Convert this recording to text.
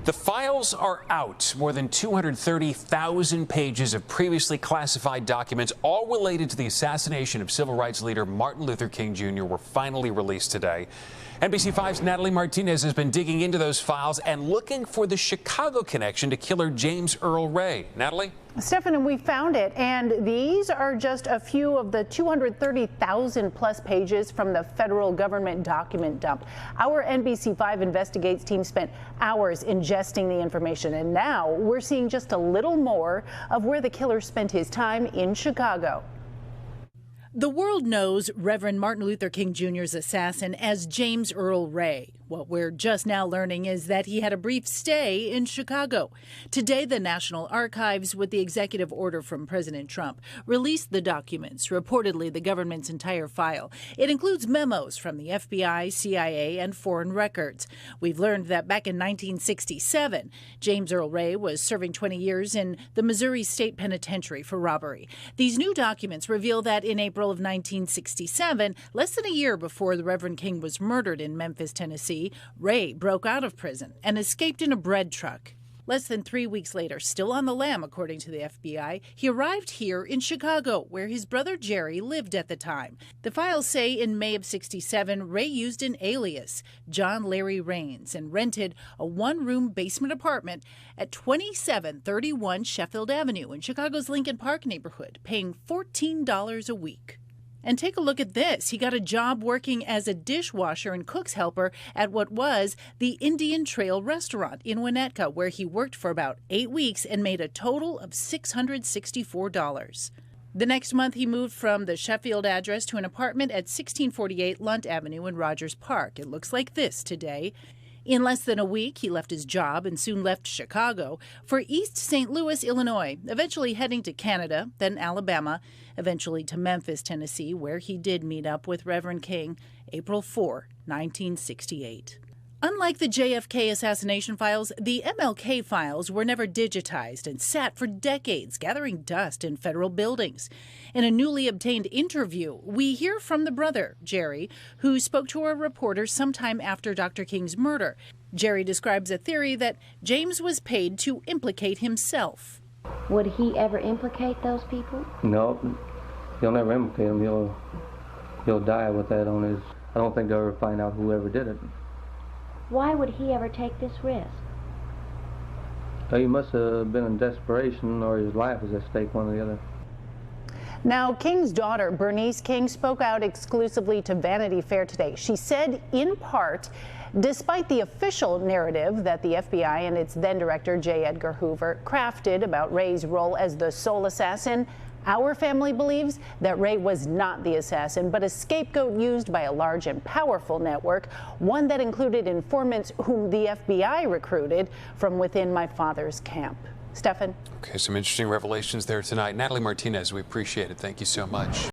The files are out. More than 230,000 pages of previously classified documents, all related to the assassination of civil rights leader Martin Luther King Jr., were finally released today. NBC5's Natalie Martinez has been digging into those files and looking for the Chicago connection to killer James Earl Ray. Natalie? Stefan, and we found it, and these are just a few of the 230,000 plus pages from the federal government document dump. Our NBC5 Investigates team spent hours ingesting the information, and now we're seeing just a little more of where the killer spent his time in Chicago. The world knows Reverend Martin Luther King Jr.'s assassin as James Earl Ray. What we're just now learning is that he had a brief stay in Chicago. Today, the National Archives, with the executive order from President Trump, released the documents, reportedly the government's entire file. It includes memos from the FBI, CIA, and foreign records. We've learned that back in 1967, James Earl Ray was serving 20 years in the Missouri State Penitentiary for robbery. These new documents reveal that in April of 1967, less than a year before the Reverend King was murdered in Memphis, Tennessee, Ray broke out of prison and escaped in a bread truck. Less than 3 weeks later, still on the lam, according to the FBI, he arrived here in Chicago, where his brother Jerry lived at the time. The files say in May of '67, Ray used an alias, John Larry Raines, and rented a one-room basement apartment at 2731 Sheffield Avenue in Chicago's Lincoln Park neighborhood, paying $14 a week. And take a look at this. He got a job working as a dishwasher and cook's helper at what was the Indian Trail restaurant in Winnetka, where he worked for about 8 weeks and made a total of $664. The next month, he moved from the Sheffield address to an apartment at 1648 Lunt Avenue in Rogers Park. It looks like this today. In less than a week, he left his job and soon left Chicago for East St. Louis, Illinois, eventually heading to Canada, then Alabama, eventually to Memphis, Tennessee, where he did meet up with Reverend King April 4, 1968. Unlike the JFK assassination files, the MLK files were never digitized and sat for decades, gathering dust in federal buildings. In a newly obtained interview, we hear from the brother, Jerry, who spoke to a reporter sometime after Dr. King's murder. Jerry describes a theory that James was paid to implicate himself. Would he ever implicate those people? No, he'll never implicate them. He'll die with that on his... I don't think they'll ever find out whoever did it. Why would he ever take this risk? He must have been in desperation, or his life was at stake, one or the other. Now, King's daughter, Bernice King, spoke out exclusively to Vanity Fair today. She said, in part, despite the official narrative that the FBI and its then director, J. Edgar Hoover, crafted about Ray's role as the sole assassin, our family believes that Ray was not the assassin, but a scapegoat used by a large and powerful network, one that included informants whom the FBI recruited from within my father's camp. Stefan? Okay, some interesting revelations there tonight. Natalie Martinez, we appreciate it. Thank you so much.